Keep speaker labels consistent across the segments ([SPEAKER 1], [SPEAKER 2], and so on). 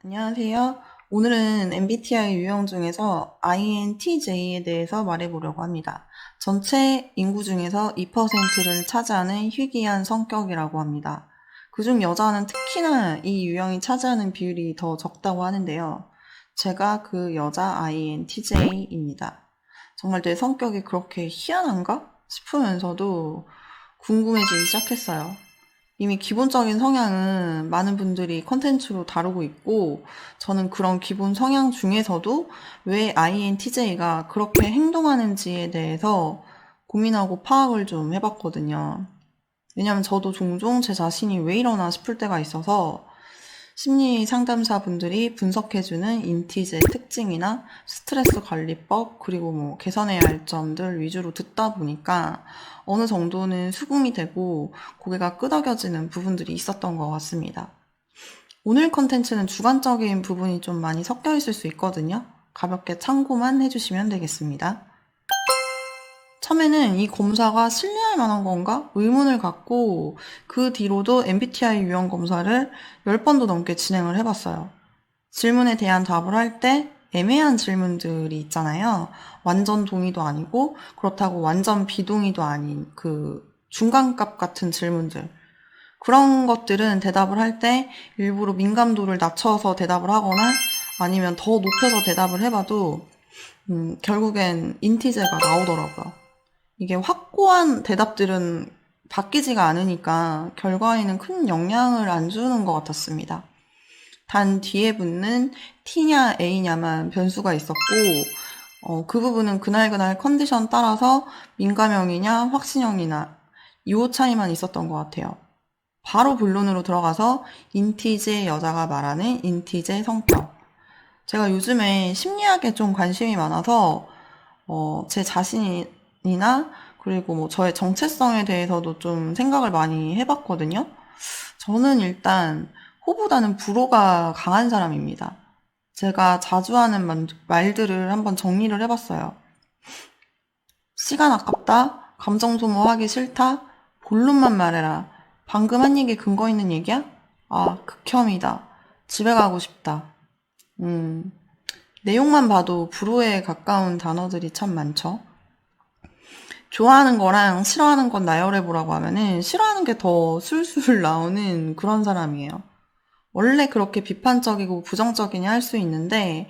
[SPEAKER 1] 안녕하세요. 오늘은 MBTI 유형 중에서 INTJ에 대해서 말해보려고 합니다. 전체 인구 중에서 2%를 차지하는 희귀한 성격이라고 합니다. 그중 여자는 특히나 이 유형이 차지하는 비율이 더 적다고 하는데요. 제가 그 여자 INTJ입니다. 정말 내 성격이 그렇게 희한한가 싶으면서도 궁금해지기 시작했어요. 이미 기본적인 성향은 많은 분들이 컨텐츠로 다루고 있고, 저는 그런 기본 성향 중에서도 왜 INTJ가 그렇게 행동하는지에 대해서 고민하고 파악을 좀 해봤거든요. 왜냐면 저도 종종 제 자신이 왜 이러나 싶을 때가 있어서 심리 상담사분들이 분석해주는 인티제 특징이나 스트레스 관리법, 그리고 개선해야 할 점들 위주로 듣다 보니까 어느 정도는 수긍이 되고 고개가 끄덕여지는 부분들이 있었던 것 같습니다. 오늘 컨텐츠는 주관적인 부분이 좀 많이 섞여 있을 수 있거든요. 가볍게 참고만 해주시면 되겠습니다. 처음에는 이 검사가 신뢰할 만한 건가? 의문을 갖고 그 뒤로도 MBTI 유형 검사를 10번도 넘게 진행을 해봤어요. 질문에 대한 답을 할 때 애매한 질문들이 있잖아요. 완전 동의도 아니고 그렇다고 완전 비동의도 아닌 그 중간값 같은 질문들. 그런 것들은 대답을 할 때 일부러 민감도를 낮춰서 대답을 하거나 아니면 더 높여서 대답을 해봐도 결국엔 인티제가 나오더라고요. 이게 확고한 대답들은 바뀌지가 않으니까 결과에는 큰 영향을 안 주는 것 같았습니다. 단 뒤에 붙는 T냐 A냐만 변수가 있었고, 그 부분은 그날 컨디션 따라서 민감형이냐 확신형이나 이 차이만 있었던 것 같아요. 바로 본론으로 들어가서 인티제 여자가 말하는 인티제 성격. 제가 요즘에 심리학에 좀 관심이 많아서 제 자신이나 그리고 저의 정체성에 대해서도 좀 생각을 많이 해봤거든요. 저는 일단 호보다는 불호가 강한 사람입니다. 제가 자주 하는 말들을 한번 정리를 해봤어요. 시간 아깝다, 감정 소모하기 싫다, 본론만 말해라, 방금 한 얘기 근거 있는 얘기야? 아, 극혐이다, 집에 가고 싶다. 내용만 봐도 불호에 가까운 단어들이 참 많죠. 좋아하는 거랑 싫어하는 건 나열해보라고 하면은 싫어하는 게 더 술술 나오는 그런 사람이에요. 원래 그렇게 비판적이고 부정적이냐 할 수 있는데,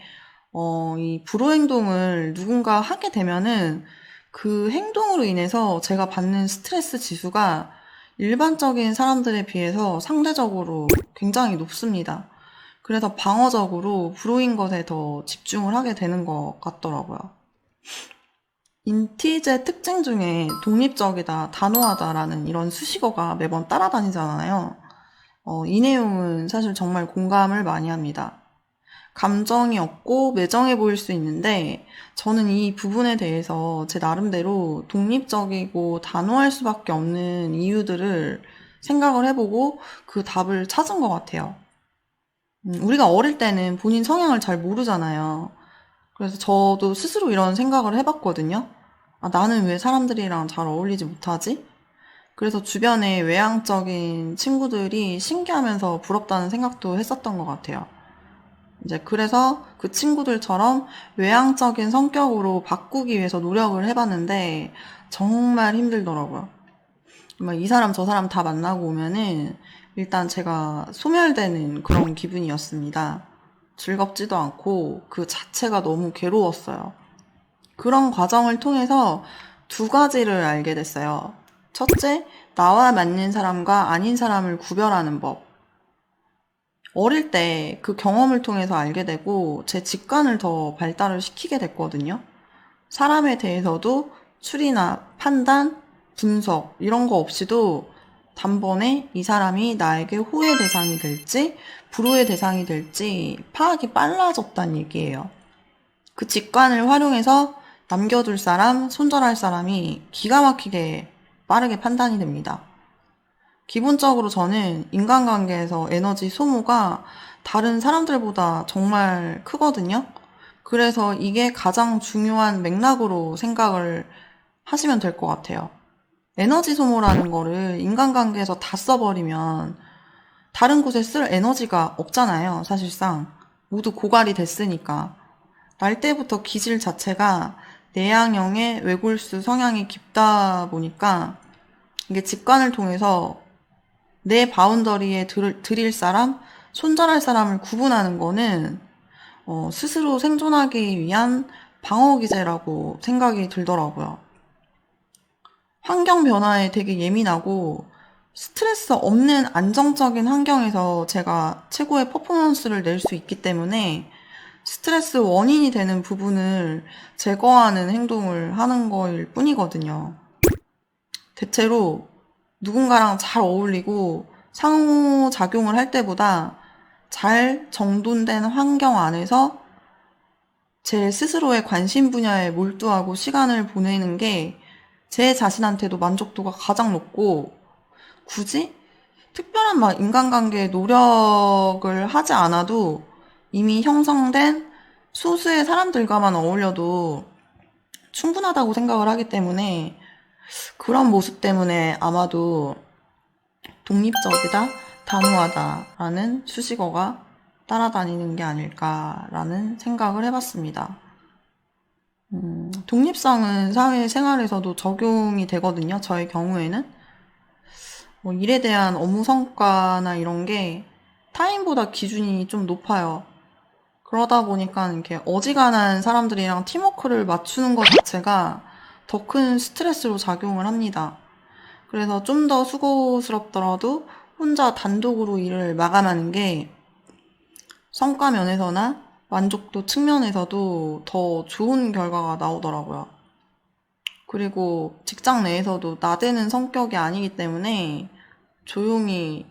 [SPEAKER 1] 이 불호행동을 누군가 하게 되면은 그 행동으로 인해서 제가 받는 스트레스 지수가 일반적인 사람들에 비해서 상대적으로 굉장히 높습니다. 그래서 방어적으로 불호인 것에 더 집중을 하게 되는 것 같더라고요. 인티제 특징 중에 독립적이다, 단호하다라는 이런 수식어가 매번 따라다니잖아요. 이 내용은 사실 정말 공감을 많이 합니다. 감정이 없고 매정해 보일 수 있는데 저는 이 부분에 대해서 제 나름대로 독립적이고 단호할 수밖에 없는 이유들을 생각을 해보고 그 답을 찾은 것 같아요. 우리가 어릴 때는 본인 성향을 잘 모르잖아요. 그래서 저도 스스로 이런 생각을 해봤거든요. 아, 나는 왜 사람들이랑 잘 어울리지 못하지? 그래서 주변에 외향적인 친구들이 신기하면서 부럽다는 생각도 했었던 것 같아요. 이제 그래서 그 친구들처럼 외향적인 성격으로 바꾸기 위해서 노력을 해봤는데 정말 힘들더라고요. 이 사람 저 사람 다 만나고 오면은 일단 제가 소멸되는 그런 기분이었습니다. 즐겁지도 않고 그 자체가 너무 괴로웠어요. 그런 과정을 통해서 두 가지를 알게 됐어요. 첫째, 나와 맞는 사람과 아닌 사람을 구별하는 법. 어릴 때 그 경험을 통해서 알게 되고 제 직관을 더 발달을 시키게 됐거든요. 사람에 대해서도 추리나 판단, 분석 이런 거 없이도 단번에 이 사람이 나에게 호의 대상이 될지 불호의 대상이 될지 파악이 빨라졌다는 얘기예요. 그 직관을 활용해서 남겨둘 사람, 손절할 사람이 기가 막히게 빠르게 판단이 됩니다. 기본적으로 저는 인간관계에서 에너지 소모가 다른 사람들보다 정말 크거든요. 그래서 이게 가장 중요한 맥락으로 생각을 하시면 될 것 같아요. 에너지 소모라는 거를 인간관계에서 다 써버리면 다른 곳에 쓸 에너지가 없잖아요, 사실상. 모두 고갈이 됐으니까. 날 때부터 기질 자체가 내향형의 외골수 성향이 깊다 보니까 이게 직관을 통해서 내 바운더리에 들일 사람, 손절할 사람을 구분하는 거는 스스로 생존하기 위한 방어 기제라고 생각이 들더라고요. 환경 변화에 되게 예민하고 스트레스 없는 안정적인 환경에서 제가 최고의 퍼포먼스를 낼 수 있기 때문에 스트레스 원인이 되는 부분을 제거하는 행동을 하는 거일 뿐이거든요. 대체로 누군가랑 잘 어울리고 상호작용을 할 때보다 잘 정돈된 환경 안에서 제 스스로의 관심 분야에 몰두하고 시간을 보내는 게 제 자신한테도 만족도가 가장 높고 굳이 특별한 막 인간관계에 노력을 하지 않아도 이미 형성된 소수의 사람들과만 어울려도 충분하다고 생각을 하기 때문에 그런 모습 때문에 아마도 독립적이다, 단호하다라는 수식어가 따라다니는 게 아닐까라는 생각을 해봤습니다. 독립성은 사회생활에서도 적용이 되거든요. 저의 경우에는. 뭐 일에 대한 업무 성과나 이런 게 타인보다 기준이 좀 높아요. 그러다 보니까 이렇게 어지간한 사람들이랑 팀워크를 맞추는 것 자체가 더 큰 스트레스로 작용을 합니다. 그래서 좀 더 수고스럽더라도 혼자 단독으로 일을 마감하는 게 성과 면에서나 만족도 측면에서도 더 좋은 결과가 나오더라고요. 그리고 직장 내에서도 나대는 성격이 아니기 때문에 조용히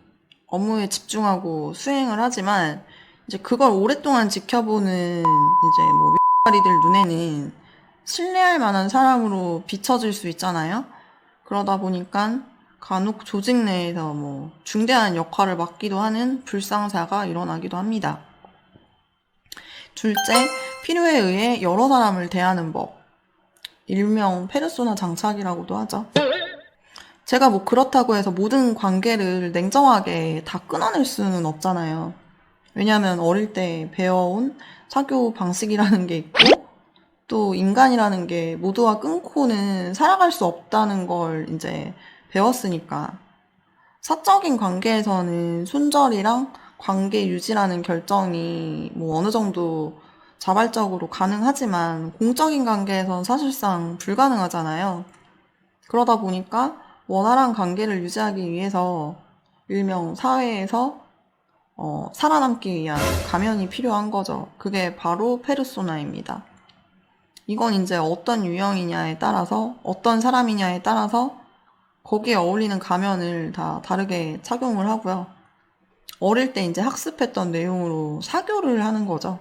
[SPEAKER 1] 업무에 집중하고 수행을 하지만 이제 그걸 오랫동안 지켜보는 이제 뭐 윗다리들 눈에는 신뢰할 만한 사람으로 비춰질 수 있잖아요. 그러다 보니까 간혹 조직 내에서 뭐 중대한 역할을 맡기도 하는 불상사가 일어나기도 합니다. 둘째, 필요에 의해 여러 사람을 대하는 법. 일명 페르소나 장착이라고도 하죠. 제가 뭐 그렇다고 해서 모든 관계를 냉정하게 다 끊어낼 수는 없잖아요. 왜냐하면 어릴 때 배워온 사교 방식이라는 게 있고 또 인간이라는 게 모두와 끊고는 살아갈 수 없다는 걸 이제 배웠으니까. 사적인 관계에서는 손절이랑 관계 유지라는 결정이 뭐 어느 정도 자발적으로 가능하지만 공적인 관계에선 사실상 불가능하잖아요. 그러다 보니까 원활한 관계를 유지하기 위해서 일명 사회에서 살아남기 위한 가면이 필요한 거죠. 그게 바로 페르소나입니다. 이건 이제 어떤 유형이냐에 따라서 어떤 사람이냐에 따라서 거기에 어울리는 가면을 다 다르게 착용을 하고요. 어릴 때 이제 학습했던 내용으로 사교를 하는 거죠.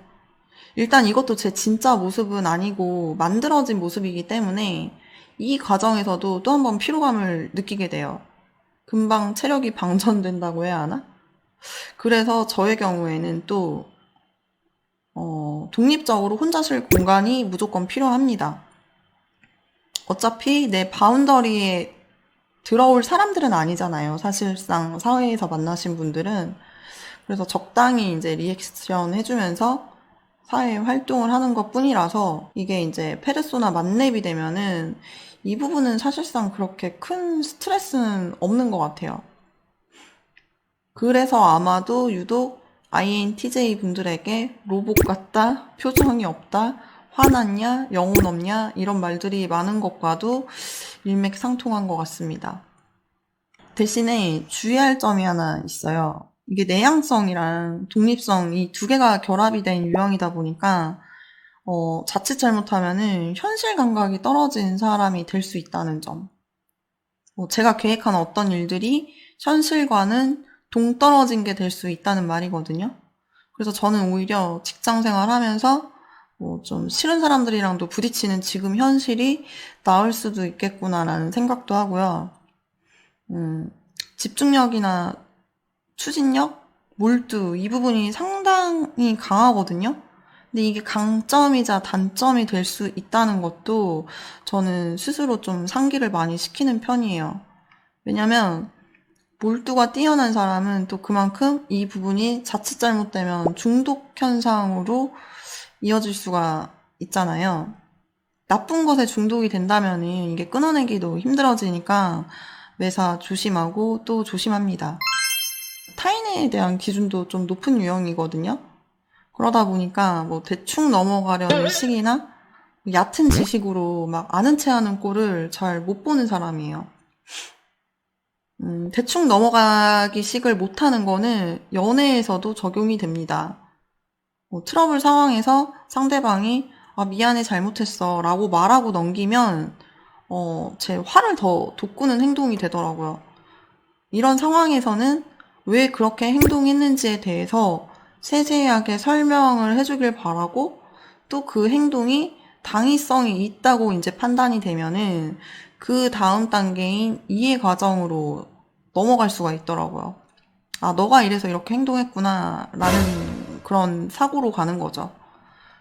[SPEAKER 1] 일단 이것도 제 진짜 모습은 아니고 만들어진 모습이기 때문에 이 과정에서도 또 한 번 피로감을 느끼게 돼요. 금방 체력이 방전된다고 해야 하나? 그래서 저의 경우에는 또 독립적으로 혼자 쉴 공간이 무조건 필요합니다. 어차피 내 바운더리에 들어올 사람들은 아니잖아요. 사실상 사회에서 만나신 분들은. 그래서 적당히 이제 리액션 해주면서 사회 활동을 하는 것 뿐이라서 이게 이제 페르소나 만렙이 되면은 이 부분은 사실상 그렇게 큰 스트레스는 없는 것 같아요. 그래서 아마도 유독 INTJ 분들에게 로봇 같다, 표정이 없다, 화났냐, 영혼 없냐 이런 말들이 많은 것과도 일맥상통한 것 같습니다. 대신에 주의할 점이 하나 있어요. 이게 내향성이랑 독립성 이 두 개가 결합이 된 유형이다 보니까 자칫 잘못하면은 현실 감각이 떨어진 사람이 될 수 있다는 점. 제가 계획한 어떤 일들이 현실과는 동떨어진 게 될 수 있다는 말이거든요. 그래서 저는 오히려 직장 생활하면서 뭐 좀 싫은 사람들이랑도 부딪히는 지금 현실이 나을 수도 있겠구나라는 생각도 하고요. 집중력이나 추진력, 몰두 이 부분이 상당히 강하거든요. 근데 이게 강점이자 단점이 될 수 있다는 것도 저는 스스로 좀 상기를 많이 시키는 편이에요. 왜냐면 몰두가 뛰어난 사람은 또 그만큼 이 부분이 자칫 잘못되면 중독 현상으로 이어질 수가 있잖아요. 나쁜 것에 중독이 된다면 이게 끊어내기도 힘들어지니까 매사 조심하고 또 조심합니다. 타인에 대한 기준도 좀 높은 유형이거든요. 그러다 보니까 뭐 대충 넘어가려는 식이나 얕은 지식으로 막 아는 체 하는 꼴을 잘 못 보는 사람이에요. 대충 넘어가기 식을 못하는 거는 연애에서도 적용이 됩니다. 뭐 트러블 상황에서 상대방이 미안해 잘못했어 라고 말하고 넘기면 제 화를 더 돋구는 행동이 되더라고요. 이런 상황에서는 왜 그렇게 행동했는지에 대해서 세세하게 설명을 해주길 바라고 또 그 행동이 당위성이 있다고 이제 판단이 되면은 그 다음 단계인 이해 과정으로 넘어갈 수가 있더라고요. 너가 이래서 이렇게 행동했구나 라는 그런 사고로 가는 거죠.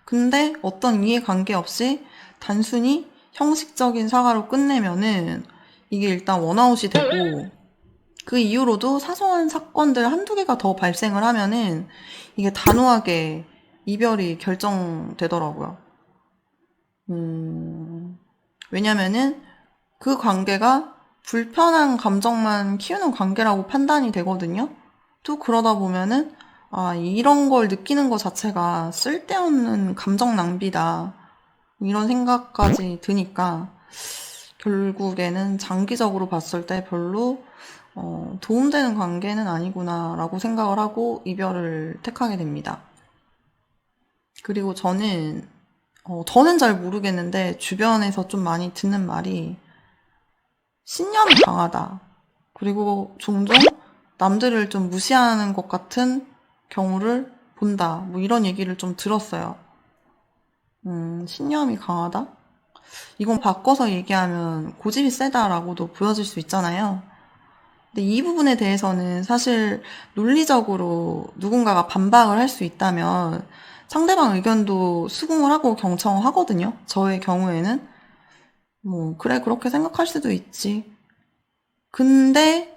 [SPEAKER 1] 근데 어떤 이해 관계 없이 단순히 형식적인 사과로 끝내면은 이게 일단 원아웃이 되고 그 이후로도 사소한 사건들 한두 개가 더 발생을 하면은 이게 단호하게 이별이 결정되더라고요. 왜냐면은 그 관계가 불편한 감정만 키우는 관계라고 판단이 되거든요. 또 그러다 보면은 이런 걸 느끼는 것 자체가 쓸데없는 감정 낭비다. 이런 생각까지 드니까 결국에는 장기적으로 봤을 때 별로 도움되는 관계는 아니구나라고 생각을 하고 이별을 택하게 됩니다. 그리고 저는 잘 모르겠는데 주변에서 좀 많이 듣는 말이 신념이 강하다. 그리고 종종 남들을 좀 무시하는 것 같은 경우를 본다. 뭐 이런 얘기를 좀 들었어요. 신념이 강하다? 이건 바꿔서 얘기하면 고집이 세다라고도 보여질 수 있잖아요. 근데 이 부분에 대해서는 사실 논리적으로 누군가가 반박을 할 수 있다면 상대방 의견도 수긍을 하고 경청하거든요. 저의 경우에는. 뭐, 그래, 그렇게 생각할 수도 있지. 근데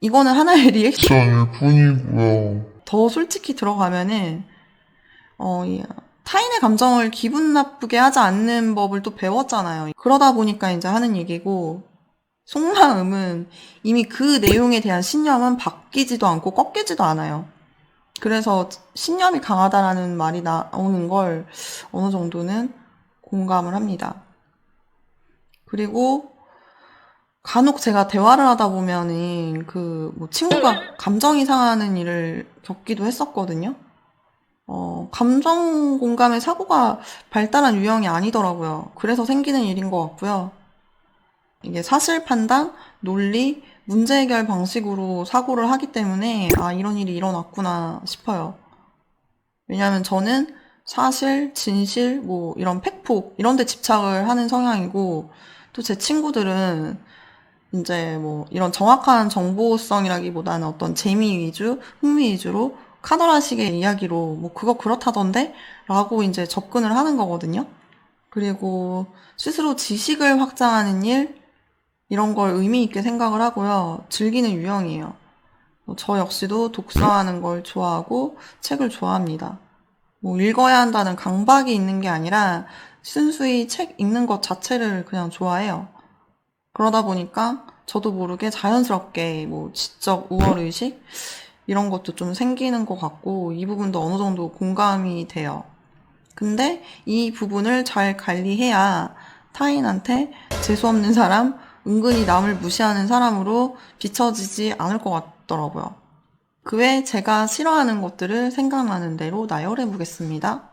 [SPEAKER 1] 이거는 하나의 리액션일 뿐이고요. 더 솔직히 들어가면은 타인의 감정을 기분 나쁘게 하지 않는 법을 또 배웠잖아요. 그러다 보니까 이제 하는 얘기고 속마음은 이미 그 내용에 대한 신념은 바뀌지도 않고 꺾이지도 않아요. 그래서 신념이 강하다라는 말이 나오는 걸 어느 정도는 공감을 합니다. 그리고 간혹 제가 대화를 하다 보면은 친구가 감정이 상하는 일을 겪기도 했었거든요. 감정 공감의 사고가 발달한 유형이 아니더라고요. 그래서 생기는 일인 것 같고요. 이게 사실 판단, 논리, 문제 해결 방식으로 사고를 하기 때문에 이런 일이 일어났구나 싶어요. 왜냐하면 저는 사실, 진실, 뭐 이런 팩폭 이런 데 집착을 하는 성향이고 또 제 친구들은 이제 뭐 이런 정확한 정보성이라기보다는 어떤 재미 위주, 흥미 위주로 카더라식의 이야기로 뭐 그거 그렇다던데? 라고 이제 접근을 하는 거거든요. 그리고 스스로 지식을 확장하는 일, 이런 걸 의미 있게 생각을 하고요. 즐기는 유형이에요. 저 역시도 독서하는 걸 좋아하고 책을 좋아합니다. 뭐 읽어야 한다는 강박이 있는 게 아니라 순수히 책 읽는 것 자체를 그냥 좋아해요. 그러다 보니까 저도 모르게 자연스럽게 뭐 지적 우월의식 이런 것도 좀 생기는 것 같고 이 부분도 어느 정도 공감이 돼요. 근데 이 부분을 잘 관리해야 타인한테 재수없는 사람, 은근히 남을 무시하는 사람으로 비춰지지 않을 것 같더라고요. 그 외에 제가 싫어하는 것들을 생각나는 대로 나열해 보겠습니다.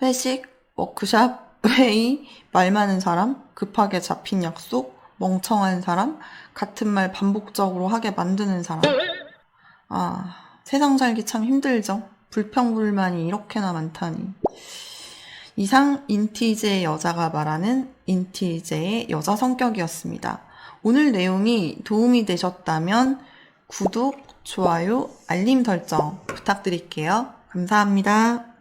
[SPEAKER 1] 회식, 워크샵, 회의, 말 많은 사람, 급하게 잡힌 약속, 멍청한 사람, 같은 말 반복적으로 하게 만드는 사람. 아, 세상 살기 참 힘들죠. 불평불만이 이렇게나 많다니. 이상 인티제의 여자가 말하는 인티제의 여자 성격이었습니다. 오늘 내용이 도움이 되셨다면 구독, 좋아요, 알림 설정 부탁드릴게요. 감사합니다.